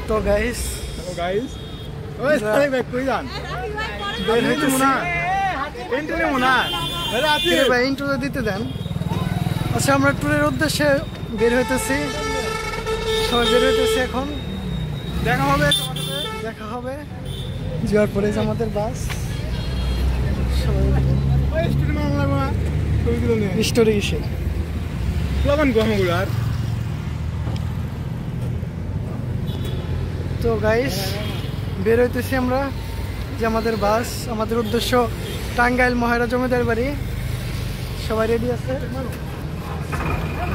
তো গাইস ওই সারে ভাই কই যান বের হইতেছি না এন্ট্রি নেব না আরে আপনি ভাই ইন্ট্রো দিতে দেন। আচ্ছা আমরা ট্যুরের উদ্দেশ্যে বের হইতেছি, সবাই বের হইতেছি এখন। দেখা হবে দেখা হবে যাওয়ার পরে যে আমাদের বাস সবাই ওই স্টুডেন্ট মামলা না কই দিল না স্টোরি কিসে প্লাবন গহমগুলার। তো গাইস বের হইতেছি আমরা, যে আমাদের বাস, আমাদের উদ্দেশ্য টাঙ্গাইল মহেরা জমিদার বাড়ি। সবাই রেডি আছে?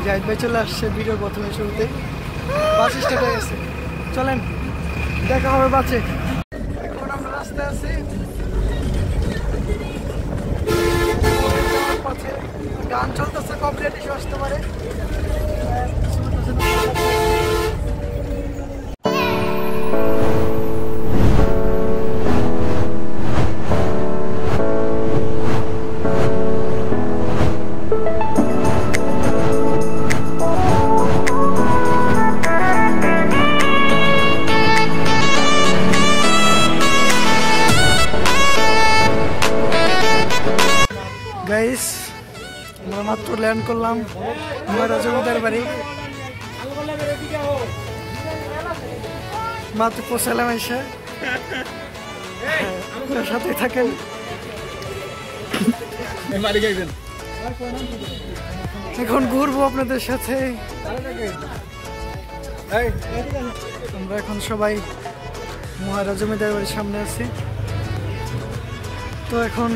জাহিদ ভাই চলে আসছে ভিডিওর প্রথমে শুরুতে। বাস স্টার্ট হয়ে গেছে, চলেন দেখা হবে বাসে। এখন আমরা রাস্তায় আছি, গান চলতেছে, কপিরাইট ইস্যু আসতে পারে। গাইস আমরা মাত্র ল্যান্ড করলাম মহেরা জমিদার বাড়ি, মাত্র পৌঁছালাম এসে। সাথে থাকেন, এখন ঘুরবো আপনাদের সাথে। আমরা এখন সবাই মহেরা জমিদার বাড়ির সামনে আছি। তো এখন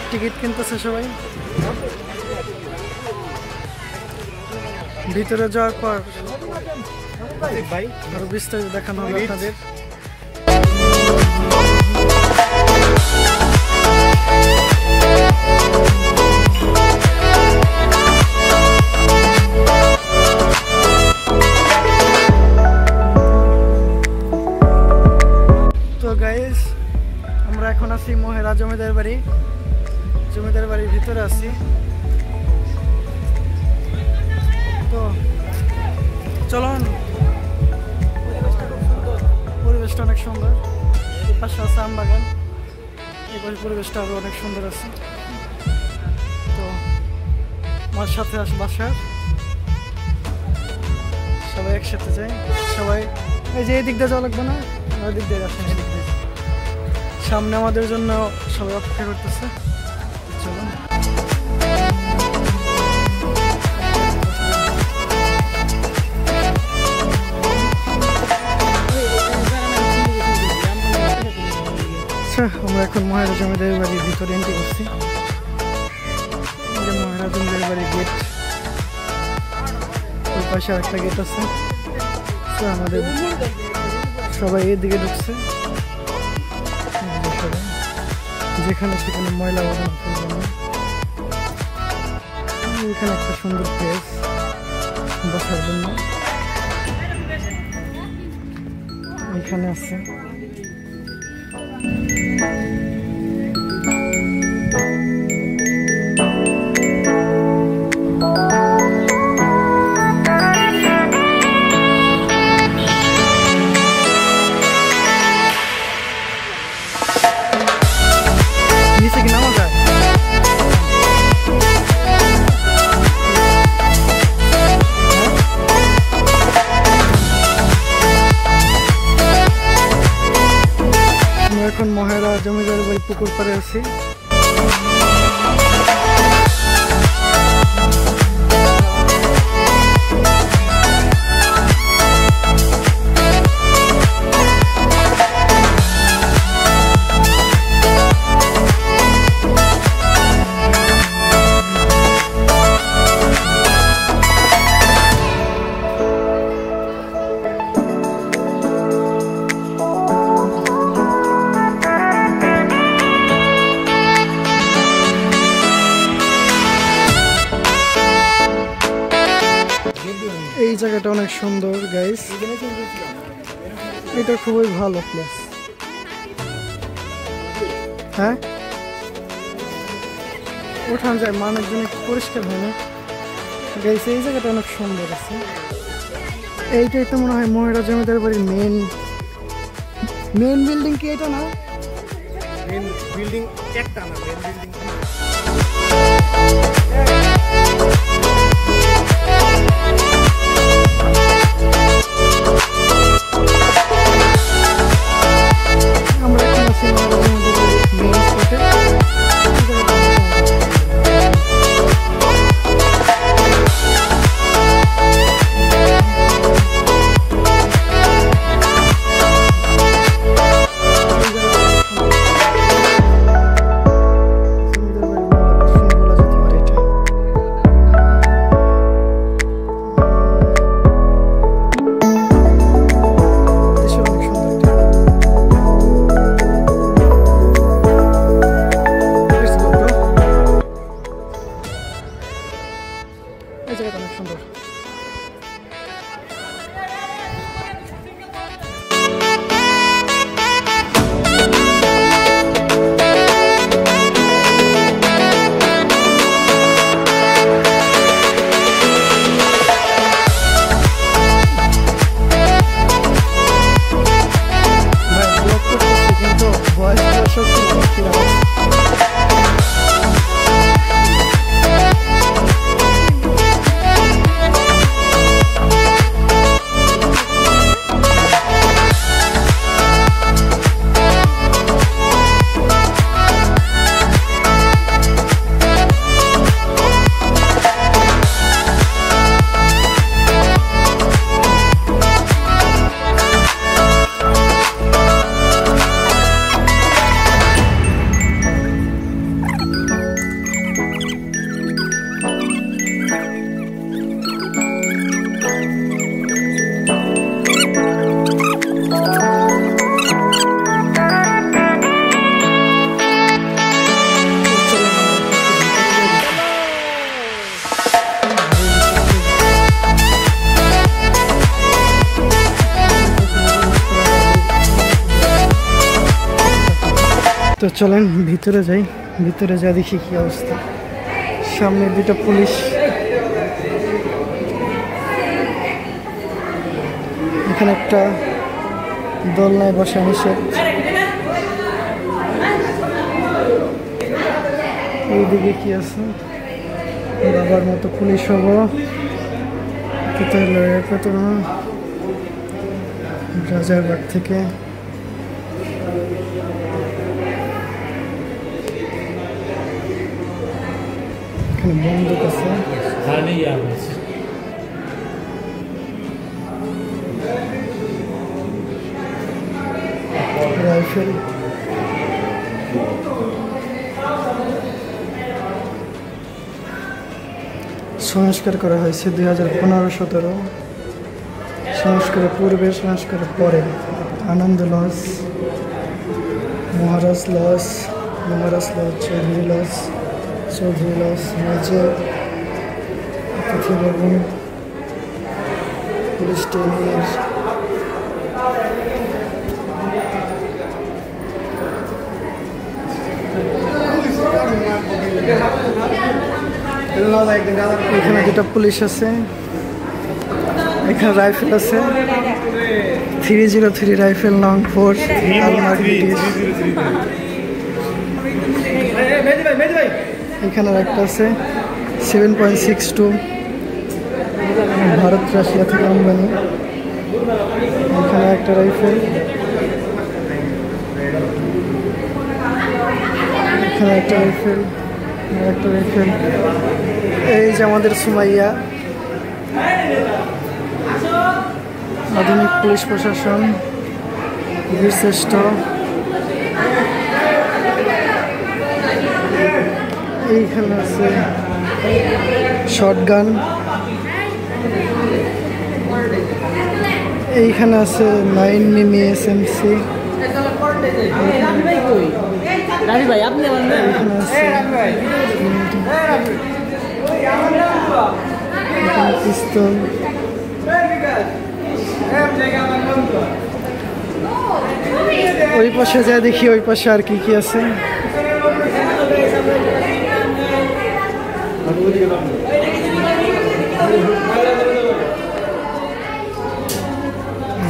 টিকিট কিনতেছে সবাই। ভিতরে যাওয়ার পর আরো বিস্তারিত দেখানো হবে আপনাদের। তো গাইস আমরা এখন আছি মহেরা জমিদার বাড়ি, জমিদার বাড়ির ভিতরে আছি। তো চলুন, পরিবেশটা অনেক সুন্দর। এই পাশে আছে আম বাগান, এই পাশে পরিবেশটা আরো অনেক সুন্দর আছে। তো আমার সাথে আসে বাসার সবাই একসাথে যাই। সবাই এই যে এই দিক দিয়ে যাওয়া লাগবে না, ওই দিক দিয়ে যাচ্ছেন, এই দিক দিয়ে। সামনে আমাদের জন্য সবাই অপেক্ষা করতেছে। চলুন আমরা এখন মহেরা জমিদার বাড়ির ভিতরে এন্ট্রি করছি। মহেরা জমিদার বাড়ির গেট, ওই পাশে আরেকটা গেট আছে। তো আমাদের সবাই এদিকে ঢুকছে, যেখানে সেখানে ময়লা আবর্জনা করবে না। এখানে একটা সুন্দর প্লেস বসার জন্য এখানে আছে। নিচে কি নামা যায়? আমরা এখন মহেরা জমিদার বাড়ি পুকুর পাড়ে আছি। এই জায়গাটা অনেক সুন্দর গাইস, এটা খুবই ভালো প্লেস। হ্যাঁ ওঠান যায়, মানুষজন একটু পরিষ্কার হয় না গাইস। এই জায়গাটা অনেক সুন্দর আছে, এইটাই তো মনে হয় মহিলা জমিদার বাড়ির মেন বিল্ডিং কি এটা না? মেন বিল্ডিং একটা না, মেন বিল্ডিং আমরা এখন আছি মহিলা জমিদার বাড়ির মেন স্পটে। এই জায়গাটা অনেক সুন্দর। ভাই ব্লগ করতেছি কিন্তু ভয়েস সত্যি তো চলেন ভিতরে যাই, ভিতরে যা দেখি কি অবস্থা। সামনে দুটো পুলিশ, এখানে একটা দোলনায় বসা নিষেধ। এইদিকে কি আছে? বাবার মতো পুলিশ হবো, রাজারবাগ থেকে। এখানে বন্দুক আছে, রাইফেল। সংস্কার করা হয়েছে 2015-17। সংস্কারের পূর্বে, সংস্কারের পরে আনন্দ লজ, মহারাজ লজ, চৌধুরী লজ, মেজর, অতিথি ভবন, পুলিশ স্টেশন। এখানে দুটো পুলিশ আছে, এখানে রাইফেল আছে, 303 রাইফেল নং 4 এখানে একটা আছে 7.62 ভারত রাশিয়া থেকে আমদানি। এখানে একটা রাইফেল, এখানে একটা রাইফেল, একটা রাইফেল। এই যে আমাদের সুমাইয়া, আধুনিক পুলিশ প্রশাসন, বীরশ্রেষ্ঠ। এইখানে আছে শটগান, এইখানে আছে 9 মিমি SMC, এইখানে আছে পিস্তল। ওই পাশে যা দেখি, ওই পাশে আর কি কি আছে।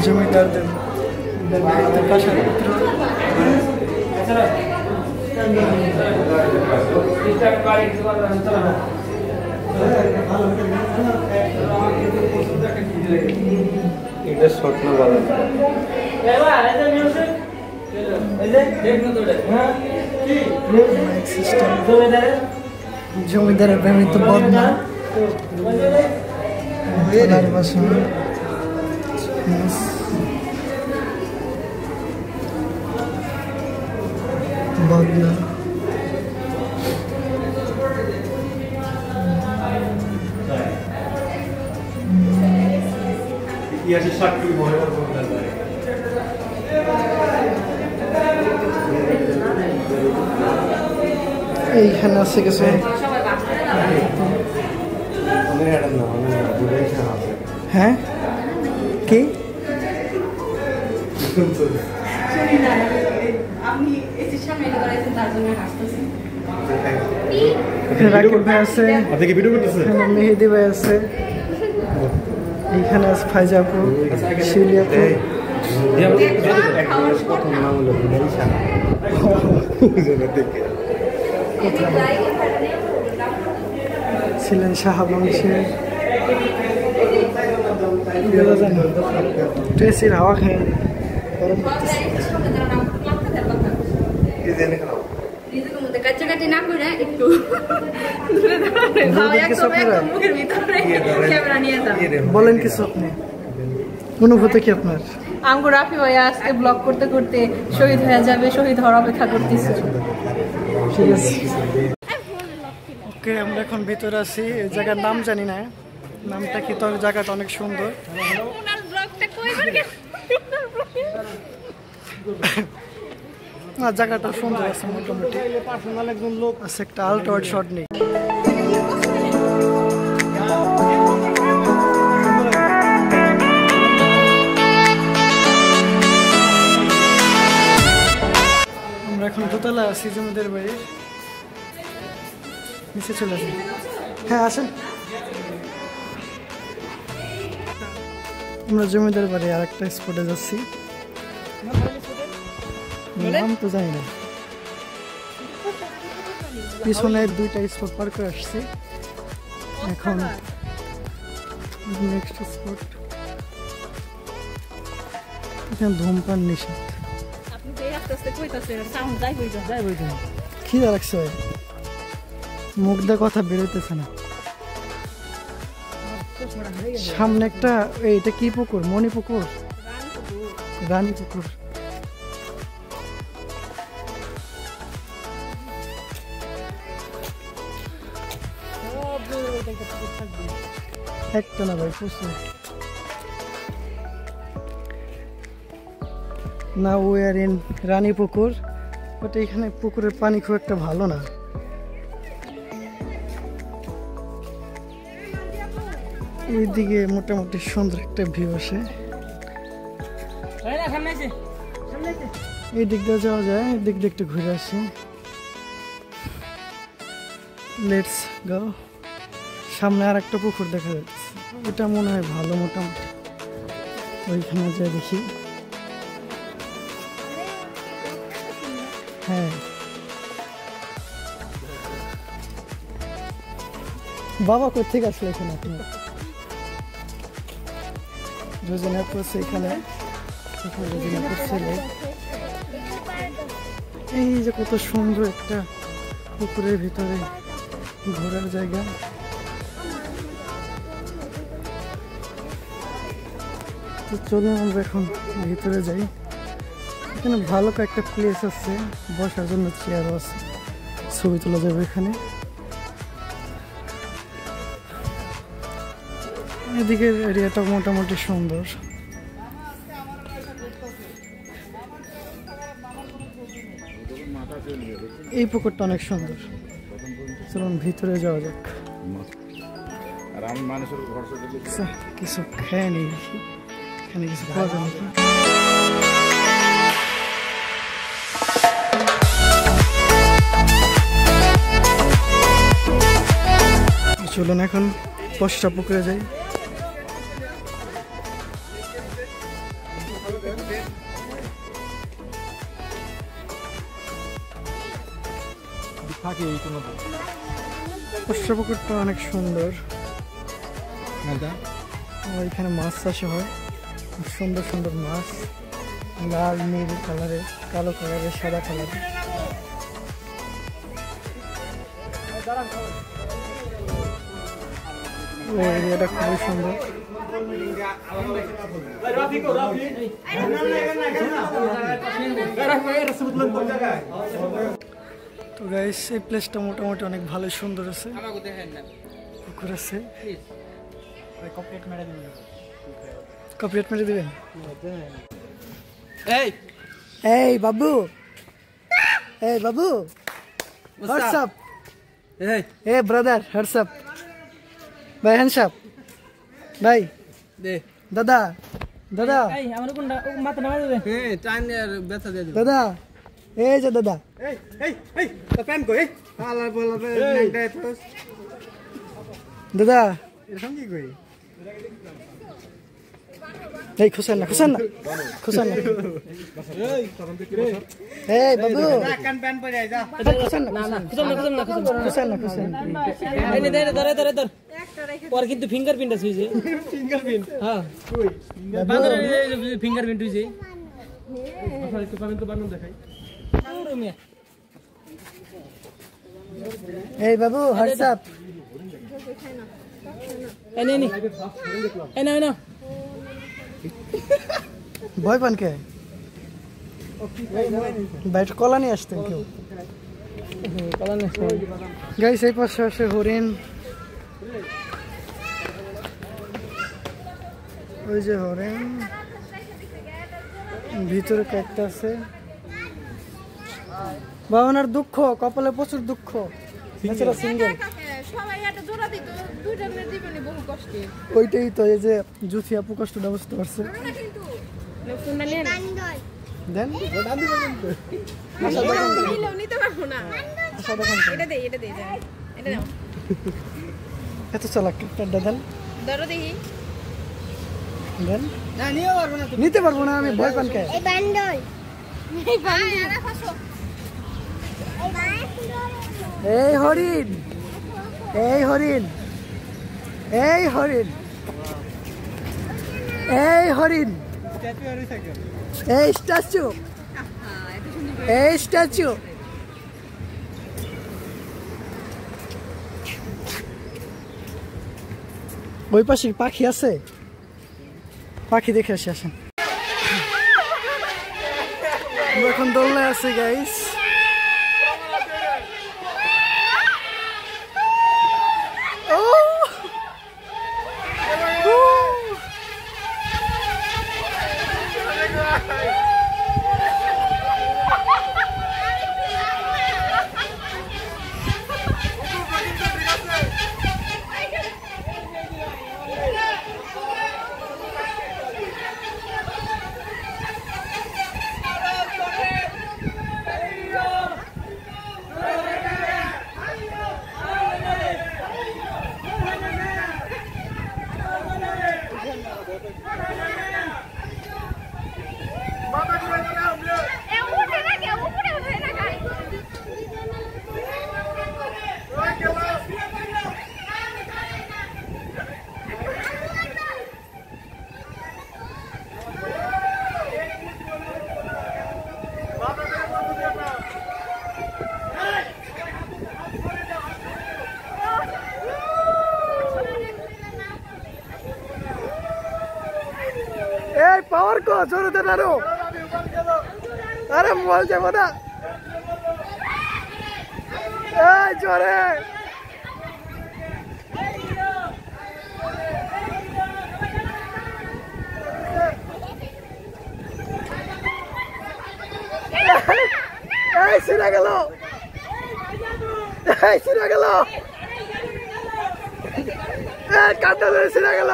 জমিদারদের প্রাসাদপত্র। এটা স্বপ্ন বলা জমিদারের ব্যবহৃত বদনা বাসন বদনা ইতিহাসের সাক্ষী মহিলা এইখানে আছে কিছু হ্যাঁ কি রাকিব ভাই আছে, আপনি কি ভিডিও করতেছেন? মেহেদি ভাই আছে, এইখানে আছে ফাইজাপুর, শিলিয়াপুর, ছিলেন শাহবংশের ট্রেসির হাওয়া খেয়ে কাছাকাছি না করে একটু বলেন কিছু আপনি, অনুভূতি কি আপনার? আমগো রাফি ভাইয়া আজকে ব্লগ করতে করতে শহীদ হয়ে যাবে, শহীদ হওয়ার অপেক্ষা করতেছে। ঠিক আছে, ওকে আমরা এখন ভিতরে আছি। এই জায়গার নাম জানি না, নামটা কি, তবে জায়গাটা অনেক সুন্দর। না, জায়গাটা সুন্দর আছে মোটামুটি। পার্সোনাল একজন লোক আছে, একটা আলট্রা শট নেই। আমরা এখন দোতলা আছি জমিদার বাড়ির, নিচে চলে আসি। হ্যাঁ আসেন, আমরা জমিদার বাড়ি আর একটা স্পটে যাচ্ছি, নাম তো জানি না। পিছনে দুইটা স্পট পার করে আসছি, এখন নেক্সট স্পট। এখানে ধূমপান নিষেধ। খিদা লাগছে, মুখ দিয়ে কথা বেরোতেছে না। সামনে একটা, এটা কি পুকুর? মণি পুকুর, রানী পুকুর। একটা না ভাই, প্রচুর। না উই আর ইন রানী পুকুর, বাট এখানে পুকুরের পানি খুব একটা ভালো না। এইদিকে মোটামুটি সুন্দর একটা ভিউ আসে, এই দিক দিয়ে যাওয়া যায়, এই দিক দিয়ে একটু ঘুরে আসি। Let's go. সামনে আর একটা পুকুর দেখা যাচ্ছে, এটা মনে হয় ভালো মোটামুটি, ওইখানে যাই দেখি। হ্যাঁ, বাবা কোথেকে আসলে এখানে? আপনার রোজিনার পড়ছে এখানে, রোজিনার ছেলে। এই যে কত সুন্দর একটা পুকুরের ভিতরে ঘোরার জায়গা। তো চলুন আমরা এখন ভিতরে যাই। এখানে ভালো কয়েকটা প্লেস আছে, বসার জন্য চেয়ারও আছে, ছবি তোলা যাবে এখানে। এদিকের এরিয়াটা মোটামুটি সুন্দর। এই পুকুরটা অনেক সুন্দর, চলুন ভিতরে যাওয়া যাক। কিছু খেয়ে নি, এখানে কিছু খাওয়া যাবে। চলুন এখন পশ্চা পুকুরে যাই। পুকুরটা অনেক সুন্দর, এখানে মাছ চাষ হয়, সুন্দর সুন্দর মাছ, লাল নীল কালারের, কালো কালারের, সাদা কালারের। এরিয়াটা খুবই সুন্দর। তো গাইস এই প্লেসটা মোটামুটি অনেক ভালো সুন্দর আছে, পুকুর আছে। কপিরাইট মেরে দিবেন? এই বাবু, এই বাবু, হোয়াটসঅ্যাপ? এই ব্রাদার, হোয়াটসঅ্যাপ? ভাই হ্যান্ডসাপ, ভাই দাদা, দাদা দাদা, এই যে দাদা, দাদা এই খুশান না, খুশান না, খুশান না, এই বাবু খুশান না, খুশান না, খুশান না, পর কিন্তু ফিঙ্গারপ্রিন্ট আছে যে ফিঙ্গারপ্রিন্ট, হ্যাঁ বান্দরের ফিঙ্গারপ্রিন্ট হইছে। আচ্ছা একটু পাবেন তো বান্দর দেখাই। এই বাবু হোয়াটসঅ্যাপ? এনে নি এনে এনে ভয় পান কে? বাইরে কলা নিয়ে আসতেন কেউ? কলা নিয়ে আসতেন। গাইস এই পাশে আছে হরিণ, ওই যে হরিণ, ভিতরে কয়েকটা আছে। বাবানার দুঃখ, কপালে প্রচুর দুঃখ, বেচারা সিঙ্গেল। ওইটাই তো, এই যে জুথি আপু কষ্টটা বুঝতে পারছে। এত চালাক দেন, নিতে পারবো না আমি, ভয় পান কে? এই হরিণ, এই হরিণ, এই হরিণ, এই হরিণ, এই স্ট্যাচু, এই স্ট্যাচু। ওই পাশে পাখি আছে, পাখি দেখে আসি, আসেন। এখন দোলনায় আছে গাইস। এই পাওয়ার কো জোরে দেন আরো, আরে মোবাইল যাবো না, এই জোরে, এই ছিড়ে গেল, এই ছিড়ে গেল, এই কাঁটা ধরে ছিড়ে গেল।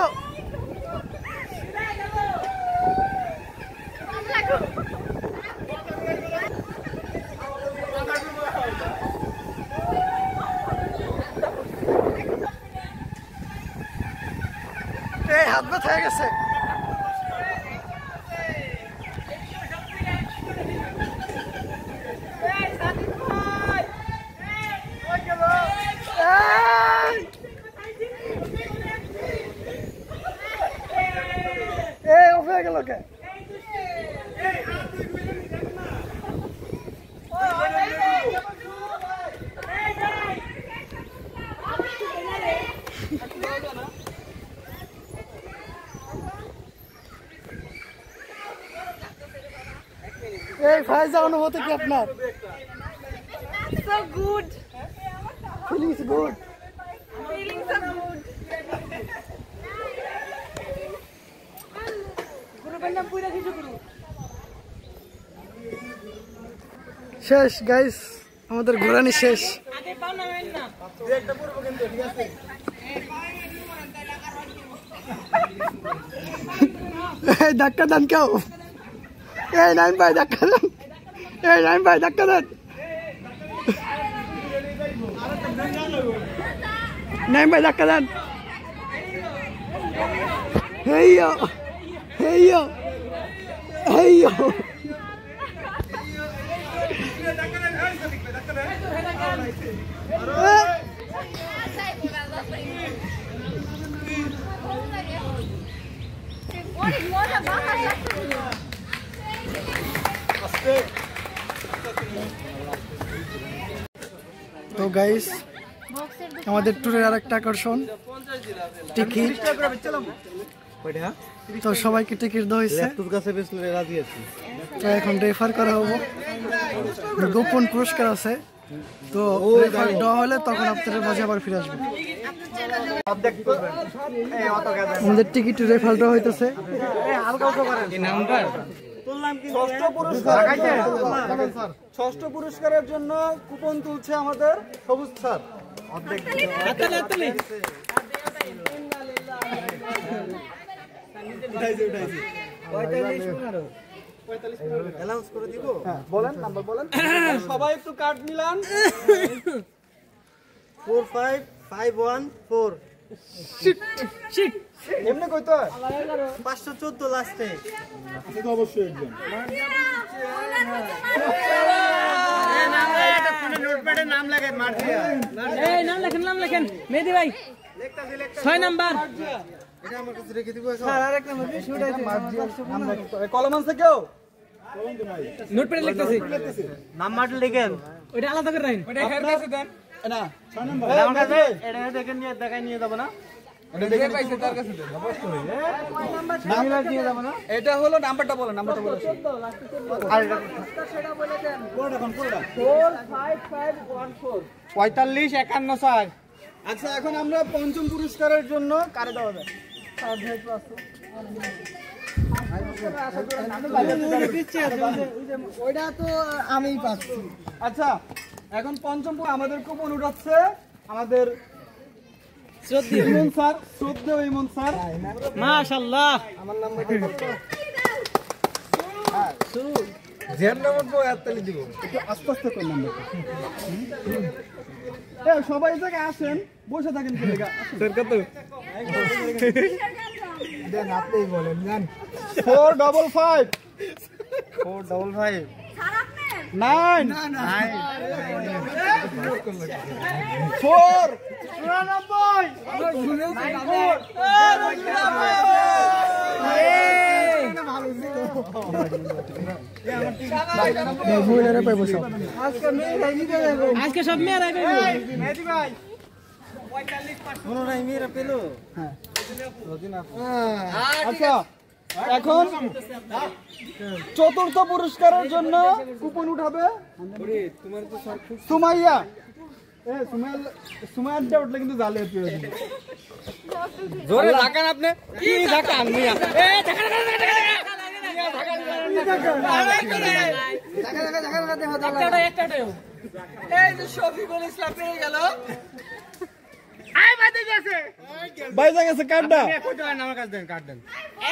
এই হাত ব্যথা হয়ে গেছে। হয়ে গেল কে এই ফায়জা অনুভূতি কি আপনার So good. Feelings good Feeling so good. শেষ গাইস আমাদের ঘোরানি শেষ এই ধাক্কা দেন কেউ এই নাইম ভাই ধাক্কা দেন এই নাইম ভাই ধাক্কা দেন নাইম ভাই ধাক্কা দেন হেইয়ো হেইয়ো হেইয়ো তো গাইস আমাদের ট্যুরের আরেকটা আকর্ষণ টিকিট তো সবাইকে টিকিট দেওয়া হয়েছে তো এখন রেফার করা হবো গোপন পুরস্কার আছে তো রেফার দেওয়া হলে তখন আপনাদের মাঝে আবার ফিরে আসবে আমাদের টিকিট রেফার দেওয়া হইতেছে ষষ্ঠ পুরস্কারের জন্য কুপন তুলছে আমাদের সবুজ স্যার বলেন নাম্বার বলেন সবাই একটু কার্ড মিলান 45514 এমনি কই তো 514 লাস্টে তো অবশ্যই একজন নোটপ্যাডে নাম লাগাই মার্জিয়া এই নাম লেখেন মেহেদী ভাই 6 নাম্বার এটা আমার কাছে রেখে দিব স্যার আরেক নাম্বার শুট আছে মার্জিয়া নাম লেখো কলম আছে কেউ কলম তো নাই নোটপ্যাডে লিখতেছি নাম্বারটা লিখেন ওইটা আলাদা করে রাখেন ওইটা এখানে কাছে দেন না 6 নাম্বার আমার কাছে এটা দেখেন নিয়ে দেখাই নিয়ে যাব না এটা দেখে পাইছে তার কাছে দেন অবশ্যই নাম্বার নিয়ে যাব না এটা হলো নাম্বারটা বলেন নাম্বারটা বলেন আর সেটা বলে দেন কোড এখন কোড 45514 45 51 স্যার আচ্ছা এখন আমরা পঞ্চম পুরস্কারের জন্য কারে দেওয়া যায় ওইটা তো আমিই পাচ্ছি আচ্ছা এখন পঞ্চম আমাদের কুপন উঠাচ্ছে আমাদের শ্রদ্ধেয় ইমন স্যার শ্রদ্ধেয় ইমন স্যার মাশাআল্লাহ আমার নাম জের নাম্বার তো এতলি দিব একটু আস্তে আস্তে কোন নাম্বার এ সবাই থেকে আসেন বসে থাকেন কি লাগা স্যার কত দেন আপনিই বলেন জান 455 455 স্যার আপনি 9 4 আজকে সব মেয়েরা মেহেদী ভাই 45 কোনো নাই মেয়েরা পেলো হ্যাঁ আচ্ছা এখন চতুর্থ পুরস্কারের জন্য কুপন উঠাবে সুমাইয়া সুমাইয়া উঠলে কিন্তু জালে জোরে ঢাকান আপনি কি ঢাকান মিয়া শফিকুল ইসলাম পেয়ে গেল বাইজা গেছে কার্ডটা আমার কাছে দেন কার্ড দেন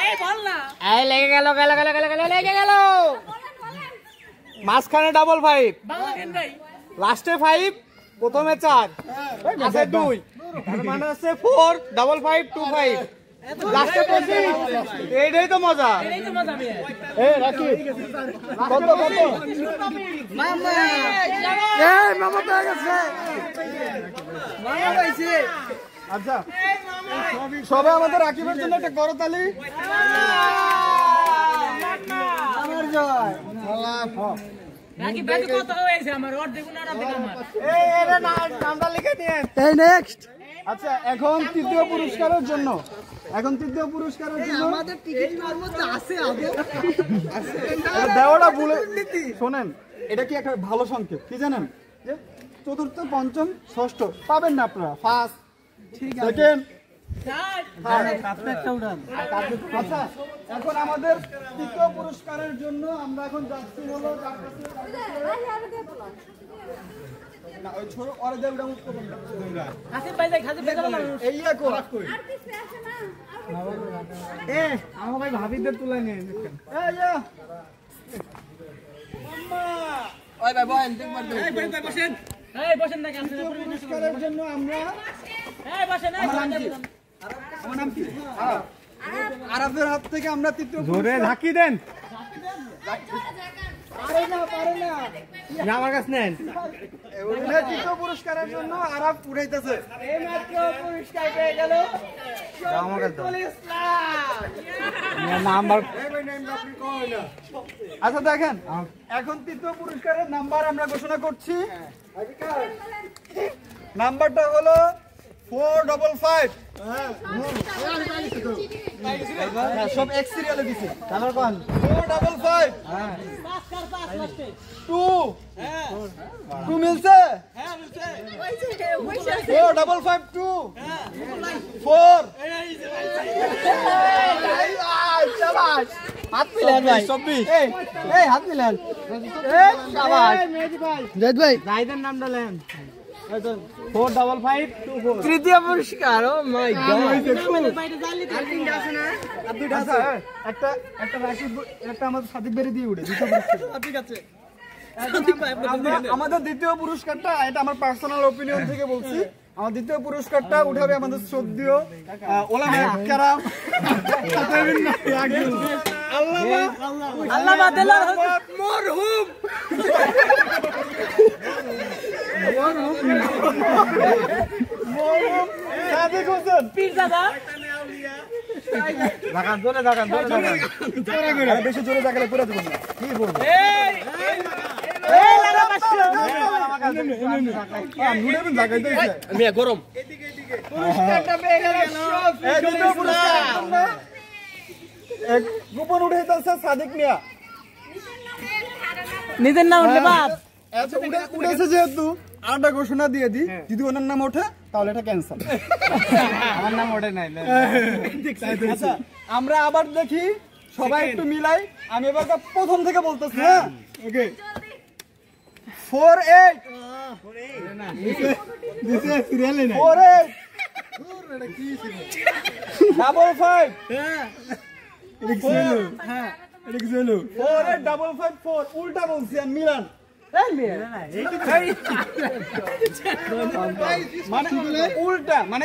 এই বল না এই লেগে গেল লেগে গেল মাঝখানে 55 লাস্টে 5 প্রথমে 4 আছে 2 তার মানে আছে 4 5525 লাস্টে 25 এইটাই তো মজা এই রাখি কত মামা এই মামা পেয়ে গেছে মামা পাইছে আচ্ছা সবাই আমাদের রাকিবের জন্য একটা করতালি নাকি ব্যাগ কত হয়েছে আমার অর্ধেক না অর্ধেক আমার এই এর নামটা লিখে নিয়ে এই নেক্সট আচ্ছা এখন তৃতীয় পুরস্কারের জন্য আমাদের টিকিটের মধ্যে আছে আগে দেওয়াটা ভুলে শোনেন, এটা কি একটা ভালো সংকেত কি জানেন, যে চতুর্থ পঞ্চম ষষ্ঠ পাবেন না আপনারা, ফার্স্ট ঠিক আছে সেকেন্ড আচ্ছা এখন আমাদের তৃতীয় পুরস্কারের জন্য আমরা এখন যাচ্ছি হলো না ওই ছোট অরে দেব ডাউন করুন না হাসিব ভাই যাই হাসিব ভাই গেল এই কো আর পিছে আসে না এ আমার ভাই ভাবিদের তুলে নিয়ে দেখেন এই আম্মা ওই ভাই বহেন দেখবার দেন এই ভাই বসেন এই বসেন না কেন পুরস্কারের জন্য আমরা এই বসেন এই আমার নাম কি আরবদের হাত থেকে আমরা তৃতীয় জোরে ঝাঁকি দেন পারে না আমার কাছে নেন তৃতীয় পুরস্কারের জন্য আরব উড়াইতেছে এই মাত্র পুরস্কার পেয়ে গেল শফিকুল ইসলাম নাম্বার আচ্ছা দেখেন এখন তৃতীয় পুরস্কারের নাম্বার আমরা ঘোষণা করছি নাম্বারটা হলো 455 সব এক সিরিয়ালে দিছি নাম্বার কোন 455 হ্যাঁ 2 মিলছে হ্যাঁ মিলছে 4552 4 শাবাশ হাত মিলান ভাই 24 এই হাত মিলান এই শাবাশ মেহেদি ভাই জাহিদ ভাই জাহিদের নামটা লেন 45524 তৃতীয় পুরস্কার ও মাই গড একটা আমাদের সাদিক বেরি দিয়ে উঠে দ্বিতীয় পুরস্কার ঠিক আছে আমাদের দ্বিতীয় পুরস্কারটা এটা আমার পার্সোনাল ওপিনিয়ন থেকে বলছি আমার দ্বিতীয় পুরস্কারটা উঠাবে আমাদের শ্রদ্ধেয় ওলামা কেরাম আল্লামা দেলার মরহুম সাদিক হোসেন পীর দাদা বেশি জোরে দেখালে পুরো দেবো না কি বলবো গরম গোপন উঠে সাদিক মিয়া নিজের নাম উঠলে বাপ উঠেছে যেহেতু আরেকটা ঘোষণা দিয়ে দিই যদি ওনার নাম ওঠে তাহলে এটা ক্যান্সেল আমার নাম ওঠে নাই আচ্ছা আমরা আবার দেখি সবাই একটু মিলাই আমি এবার প্রথম থেকে বলতেছি হ্যাঁ ওকে 48 ডাবল 5 হ্যাঁ 485554 উল্টা বলছি আমি মিলান মানে উল্টা মানে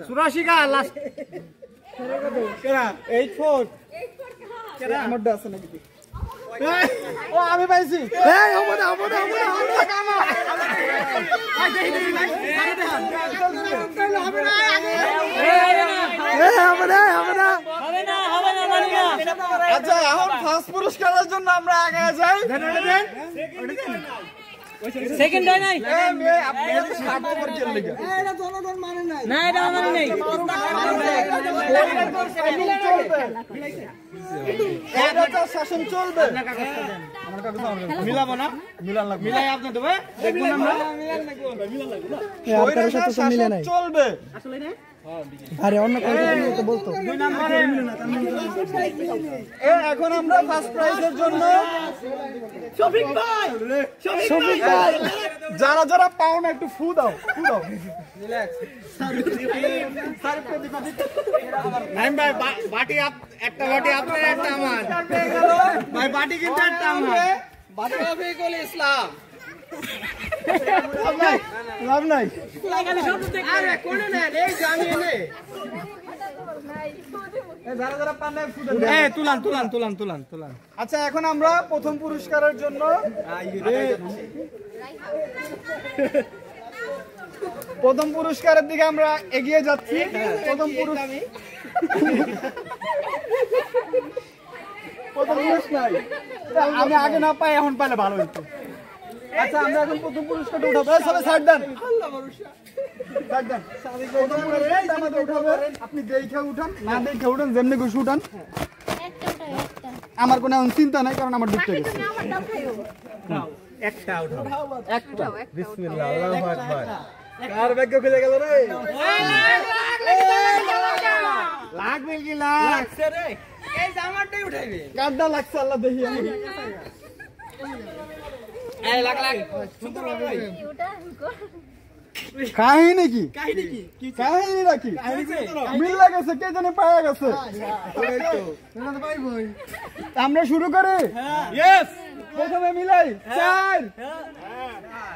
84 কা লাস্ট কেনা 84 কেনা আমারটা আছে নাকি ও আমি পাইছি এই হবে না আচ্ছা এখন ফার্স্ট পুরস্কারের জন্য আমরা আগে যাই সেকেন্ড হয় নাই আপনি স্বার্থপর কেন লিখে এটা জনগণ মানে নাই না এটা মানে নেই এটা শাসন চলবে মিলাবো না মিলান লাগবে মিলাই আপনি দেবে দেখুন আমরা আপনার সাথে তো মিলে নাই চলবে আসলে না আরে অন্য কাউকে নিয়ে তো বলতো দুই নম্বরে এখন আমরা ফার্স্ট প্রাইজের জন্য শফিক ভাই যারা যারা পাও না একটু ফু দাও রিল্যাক্স নাইম ভাই বাটি একটা বাটি আপনার একটা আমার ভাই বাটি কিন্তু একটা আমার শফিকুল ইসলাম লাভ নাই আরে কোনে না এই জানি এনে যারা যারা পান নাই ফু দেন এই তুলান আচ্ছা এখন আমরা প্রথম পুরস্কারের জন্য প্রথম পুরস্কারের দিকে আমরা এগিয়ে যাচ্ছি। প্রথম পুরস্কার আমি আগে না পাই, এখন পাইলে ভালো হইতো। আচ্ছা আমরা এখন প্রথম পুরস্কারটা উঠাবো। সবাই ছাড় দেন, আমাদের উঠাবো। আপনি দেখে উঠান, না দেখে উঠান, যেমনি খুশি উঠান। আমার কোনো চিন্তা নাই, কারণ আমার ডুবতে গেছে। একটা বিসমিল্লাহ, আল্লাহু আকবার। কার ভাগ্য খুলে গেল রে? লাগবে কি লাগছে রে? এই জামাটাই উঠাইবে। কারটা লাগছে আল্লাহ দেখি আমি। এই লাগ সুন্দর ভাই। কাহিনী কি? কাহিনী নাকি? মিল লাগেছে, কে জানে পাওয়া গেছে। আমরা শুরু করি। ইয়েস, প্রথমে মিলাই 4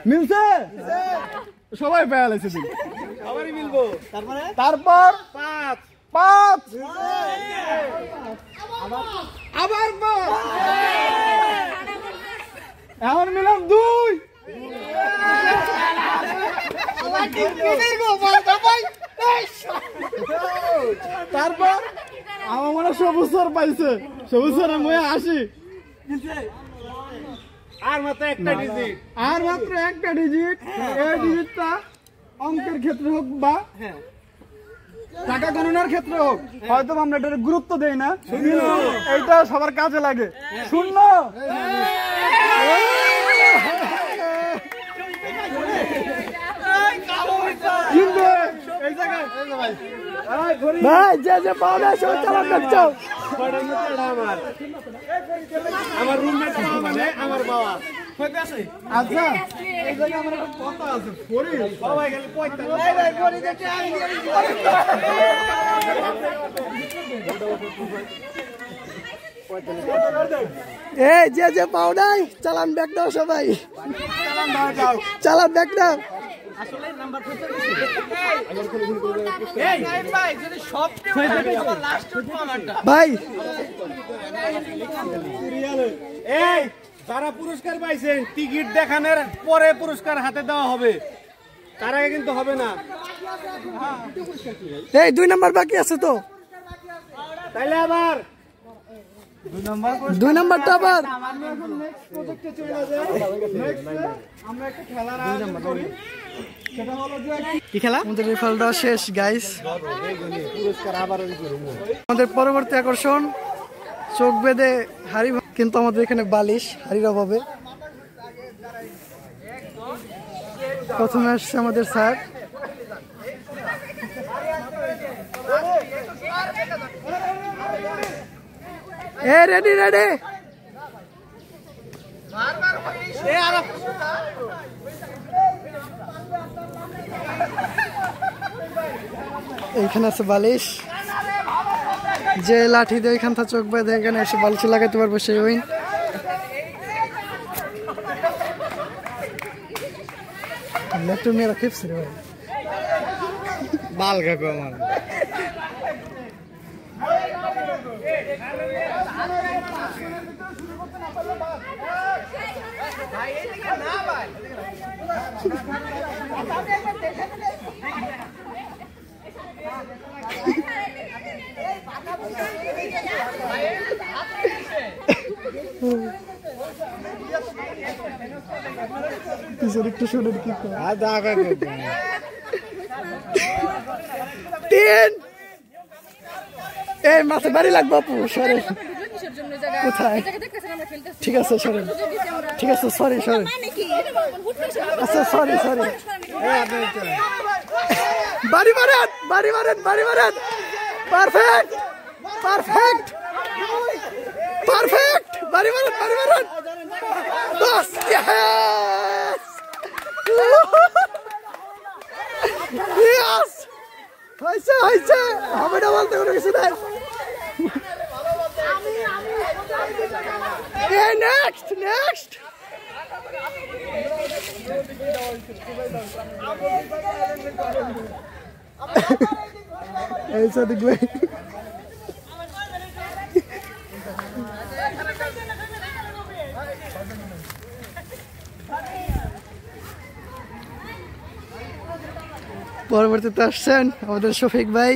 মিলছে, সবাই পেয়ে গেছে। সবারই মিলবো। তারপর 5 আবার 5 এখন মিলাম 2 তারপর আমার মনে সবুজ স্যার পাইছে, সবুজ স্যার আমি আসি। আর মাত্র একটা ডিজিট। এই ডিজিটটা অঙ্কের ক্ষেত্রে হোক বা টাকা গণনার ক্ষেত্রে হোক, হয়তো আমরা এটা গুরুত্ব দেই না, এইটা সবার কাজে লাগে। 0 ভাই যে যে পাওনা সব চালান দেখছো। আমার রুমমেট মানে আমার বাবা আছে। আচ্ছা এই জায়গায় আমার একটা কথা আছে, পরি সবাই গেলে 45 ভাই ভাই পরি দেখে আমি এই যে যে পাওনাই চালান ব্যাক দাও সবাই, চালান ব্যাক দাও। আসলে নাম্বার এই ভাই যদি সব লাস্ট পাওনাটা ভাই এই যারা পুরস্কার পাইছেন টিকিট দেখানোর পরে পুরস্কার হাতে দেওয়া হবে, তার আগে কিন্তু হবে না। এই 2 নাম্বার বাকি আছে তো, তাইলে আবার 2 নাম্বারটা আবার প্রজেক্টে চলে যাবে। আমরা একটা খেলার আয়োজন করি, সেটা হলো যে কি খেলা? আমাদের রেফারেলটা শেষ গাইস। পুরস্কার আবার আমাদের পরবর্তী আকর্ষণ চোখ বেঁধে হাড়ি, কিন্তু আমাদের এখানে বালিশ, হাড়ির অভাবে। প্রথমে আসছে আমাদের স্যার। এ রেডি রেডি, এইখানে আছে বালিশ, যে লাঠি দিয়ে এখান থেকে চোখ বেঁধে এখানে এসে বালিশ লাগাইতে পারবো সেই উইন। ল্যাপটপ মেয়েরা খেপছে রে ভাই, বাল খাবে আমার। একটু শুনে কি এই মাথা বাড়ি লাগবে আপু, সরেন কোথায়? ঠিক আছে সরেন, ঠিক আছে সরি সরি, আচ্ছা সরি সরি। বাড়ি মারেন বাড়ি মারেন বাড়ি মারেন, পারফেক্ট পারফেক্ট পারফেক্ট, বাড়ি মারেন বাড়ি মারেন, বাস ইয়েস ইয়েস, হয়েছে হয়েছে, হবে না বলতে কোনো কিছু নাই। নেক্সট নেক্সট, এই সাদিক ভাই পরবর্তীতে আসছেন আমাদের শফিক ভাই।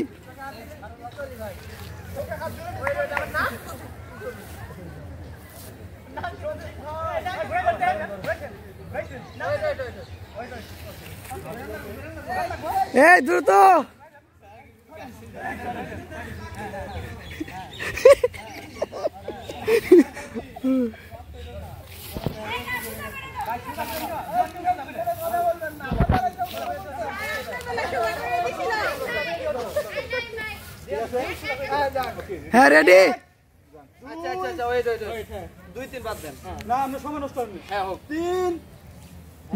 এই দ্রুত হ্যাঁ রেডি। আচ্ছা আচ্ছা আচ্ছা ওয়েট ওয়েট 2-3 বাদ দেন না আমরা সময় নষ্ট করব হ্যাঁ হোক 3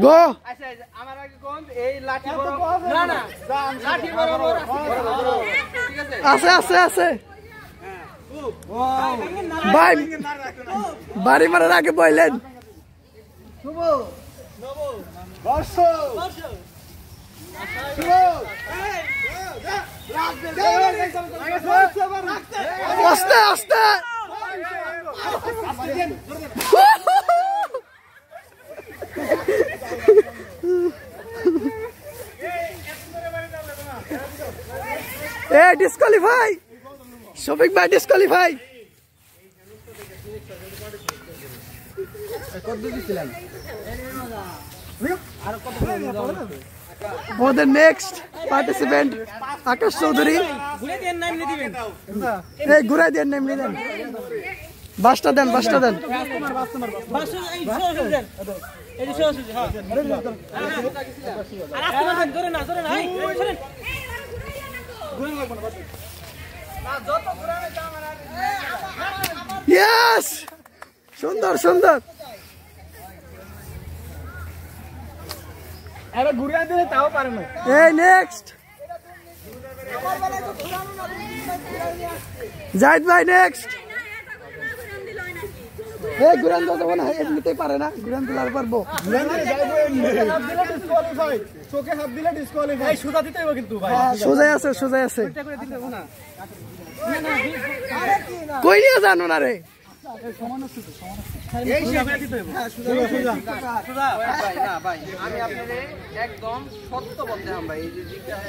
গো। আচ্ছা আমার আগে কোন এই লাঠি বড় না না লাঠি বরাবর ঠিক আছে আছে আছে আছে ভাই বাড়ি মারার আগে বললেন শুভ নব বর্ষ বর্ষ শুভ আস্তে আস্তে এ ডিসকোয়ালিফাই শফিক ভাই ডিসকোয়ালিফাই। আমাদের নেক্সট পার্টিসিপেন্ট আকাশ চৌধুরী। এই ঘুরাই দেন নাম নিলেন বাসটা দেন বাসটা দেন। ইয়েস সুন্দর সুন্দর। আরে ঘুরিয়ে দিলে তাও পারে না। এই নেক্সট জাহিদ ভাই নেক্সট। এই ঘুরান তো দেবো না এমনিতেই পারে না ঘুরান তোলার পারবো চোখে হাত দিলে ডিসকোয়ালিফাই সুদা দিতে হবে কিন্তু ভাই সোজাই আছে সোজাই আছে কই নিয়ে জানো না রে আমি আপনাদের একদম সত্য বলতে হবে ভাই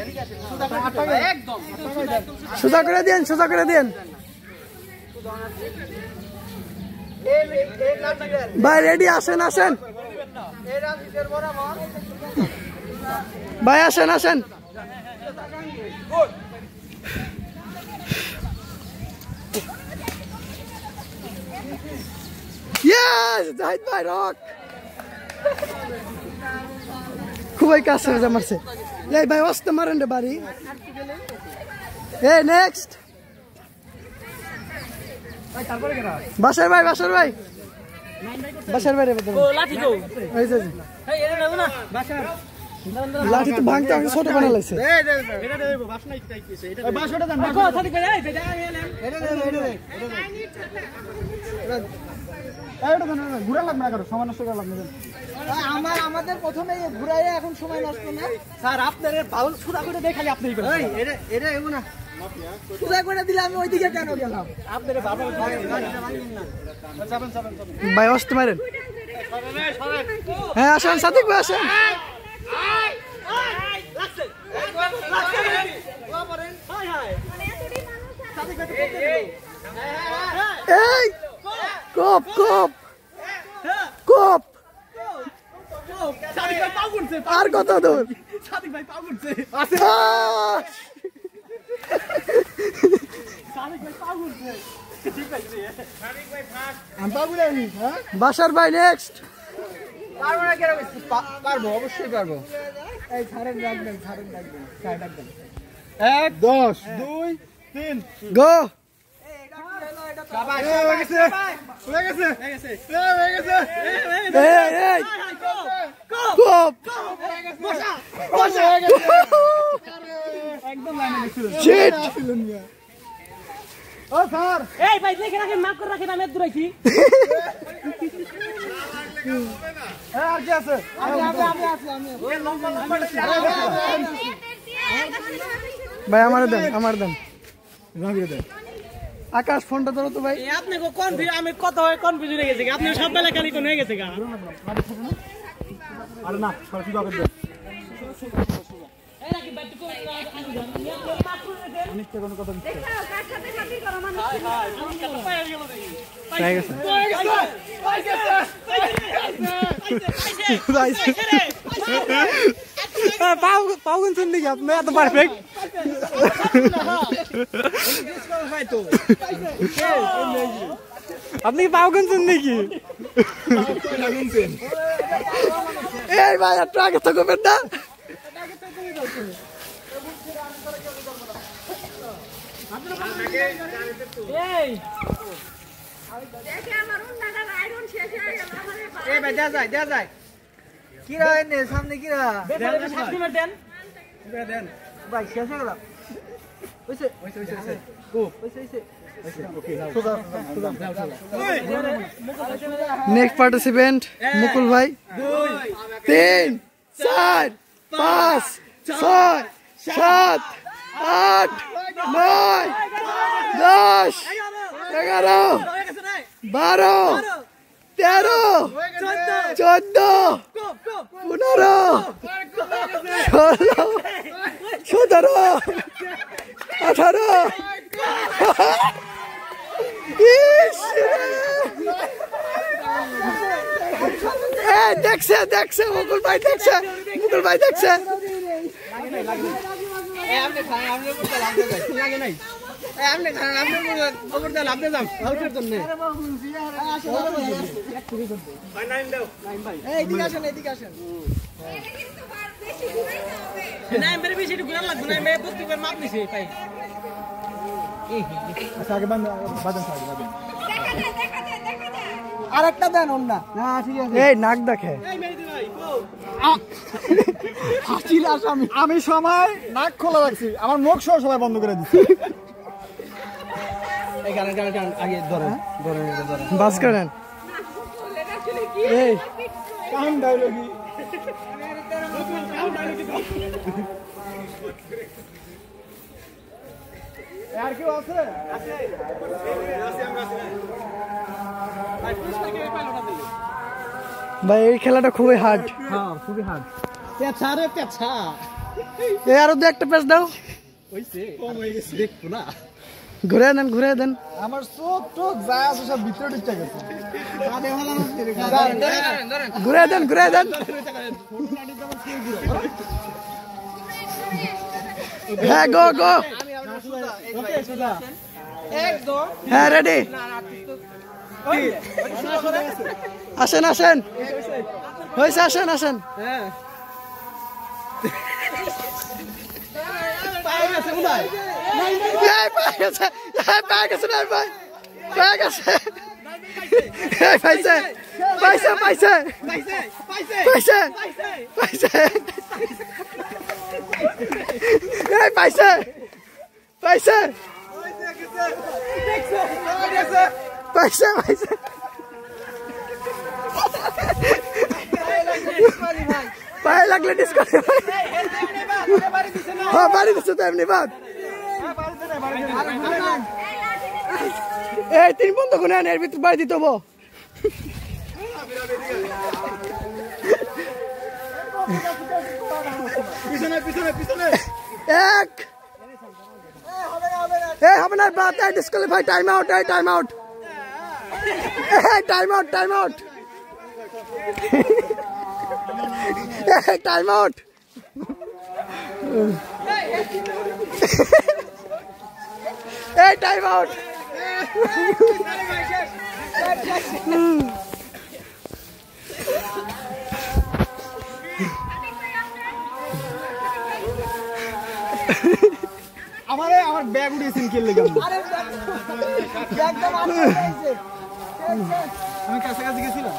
এই যে একদম সোজা করে দেন সোজা করে দেন ভাই রেডি আসেন আসেন ভাই আসেন আসেন। জাহিদ ভাই রক খুবই কাছে মারছে। এই ভাই অস্তে মারেন রে বাড়ি। এই নেক্সট বাসার ভাই বাসার ভাই বাসার ভাই রে লাঠি তো ভাঙতে আমাকে ছোট বানা লাগছে। আমাদের প্রথমে ঘুরাই এখন সময় নষ্ট না স্যার আপনার ভালো সুদা করে দেখালি আপনি এটা এগো না সুদা করে দিলে আমি ওইদিকে কেন গেলাম আপনার ভাই অস্তে মারেন। হ্যাঁ আসেন সাদিক ভাই আসেন। এই কপ কপ কপ আর কত দূর বাসার ভাই নেক্সট পারবো অবশ্যই পারবো 1 10 2 3 গো। এই ভাই লিখে রাখেন মাফ করে রাখেন আমি দূর আছি আর কি আছে ভাই আমার দেন আমার দেন আকাশ ফোনটা ধরো তো ভাই। আপনি কনফিউজ আমি কত হয় কনফিউজ হয়ে গেছে আপনি সব বেলা খালি কোন হয়ে গেছে গা আরে না সরকি বাবা পাউন শুন নাকি আপনি এত পারফেক্ট আপনি কি পাউন শুন নাকি এই ভাই একটু আগে তো করবেন না কিরা এনে সামনে কিরা দেন ভাই শেষ হয়ে গেল नेक्स्ट पार्टिसिपेंट मुकुल भाई 3 4 5 6 7 8 9 10 11 12 13 14 15 16 17 18 দেখছে মুকুল ভাই দেখছে আরেকটা দেন ওন্না না ঠিক আছে এই নাক দেখে হাসির আসামি আমি সময় নাক খোলা রাখছি আমার মুখ সহ সবাই বন্ধ করে দিচ্ছি এই গান আগে ধরেন বাস করেন এই কাম ডায়লগি আর কেউ আছে ভাই এই খেলাটা খুবই হার্ড হ্যাঁ খুবই হার্ড পেছা রে পেছা এই আরো দু একটা পেস দাও হইছে কম হয়ে গেছে দেখতো না ঘুরে দেন আমার চোখ টোক যায় আছে সব ভিতরে ঢুকে গেছে আরে ভালো ঘুরে দেন হ্যাঁ গো হ্যাঁ রেডি আসেন হয়েছে আসেন পায়ে লাগলে ডিসকাউন্ট হ্যাঁ বাড়ি দিচ্ছে তো এমনি বাদ এই 3 বন্ধ করে এর ভিতর বাড়ি দিতে হবো পিছনে এক হবে না বাদ disqualify time out time out Hey, time out. আমার ব্যাগ উড়িয়েছেন খেললে কেমন আমি কাছাকাছি গেছিলাম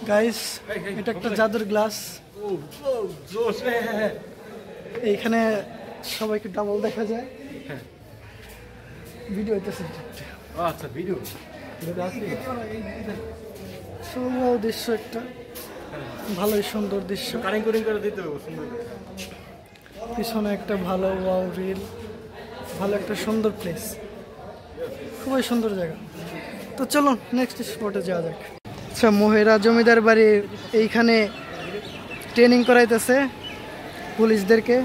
গাইস এটা একটা জাদুর গ্লাস এইখানে সবাইকে ডাবল দেখা যায় ভিডিও হইতেছে আচ্ছা ভিডিও সুন্দর দৃশ্য একটা ভালোই সুন্দর দৃশ্য কারিং করে দিতে হবে সুন্দর পিছনে একটা ভালো ওয়াও রিল, ভালো একটা সুন্দর প্লেস, খুবই সুন্দর জায়গা। তো চলুন নেক্সট স্পটে যাওয়া যাক। আচ্ছা, মহেরা জমিদার বাড়ির এইখানে ট্রেনিং করাইতেছে পুলিশদেরকে।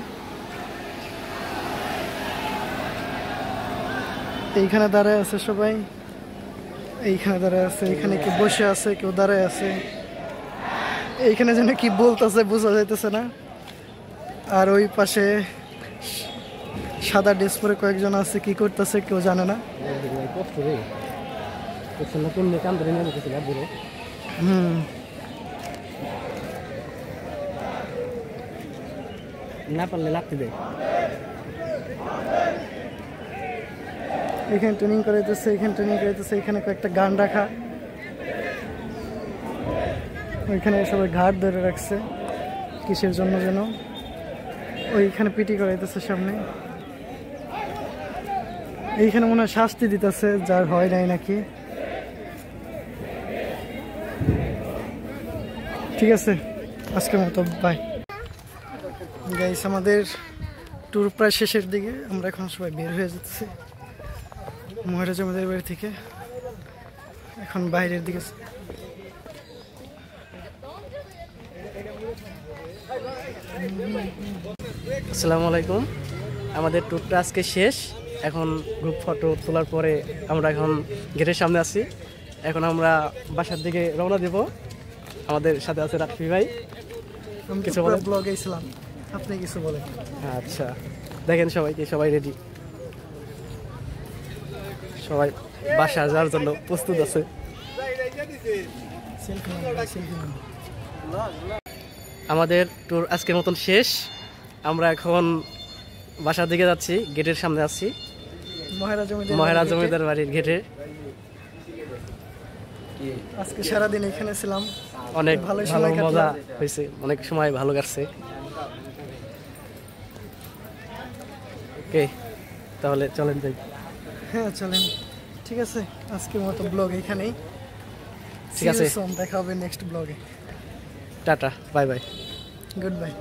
এইখানে দাঁড়ায় আছে সবাই, এইখানে দাঁড়ায় আছে, এইখানে কেউ বসে আছে, কেউ দাঁড়ায় আছে। এইখানে যেন কি বলতেছে বোঝা যাইতেছে না। আর ওই পাশে সাদা ড্রেস পরে কয়েকজন আছে, কি করতেছে কেউ জানে না। না পারলে লাগতে দেয়। এখানে ট্রেনিং করাইতেছে, এখানে ট্রেনিং করাইতেছে, এখানে কয়েকটা গান রাখা, ওইখানে সবাই ঘাট ধরে রাখছে কিসের জন্য যেন। ওইখানে পিটি করাইতেছে সামনে। এইখানে মনে হয় শাস্তি দিতেছে যার হয় নাই নাকি। ঠিক আছে, আজকের মতো বাই গাইস। আমাদের ট্যুর প্রায় শেষের দিকে, আমরা এখন সবাই বের হয়ে যাচ্ছি মহারাজ আমাদের বাড়ি থেকে। এখন বাইরের দিকে। আসসালামু আলাইকুম, আমাদের ট্যুরটা আজকে শেষ। এখন গ্রুপ ফটো তোলার পরে আমরা এখন গেটের সামনে আছি। এখন আমরা বাসার দিকে রওনা দেব। আমাদের সাথে আছে রাফি ভাই। কিছু বলে ব্লগে ছিলাম, আপনি কিছু বলেন। আচ্ছা, দেখেন সবাই রেডি, সবাই বাসা যাওয়ার জন্য প্রস্তুত আছে। আমাদের ট্যুর আজকের মতন শেষ। আমরা এখন বাসার দিকে যাচ্ছি, গেটের সামনে আছি, মহারাজ জমিদার বাড়ির গেটে। আজকে সারাদিন এখানে ছিলাম, অনেক ভালো মজা হয়েছে, অনেক সময় ভালো কাটছে। ওকে, তাহলে চলেন যাই। হ্যাঁ চলেন, ঠিক আছে। আজকের মতো ব্লগ এখানেই, ঠিক আছে, দেখা হবে নেক্সট ব্লগে। Tata, bye bye, good bye.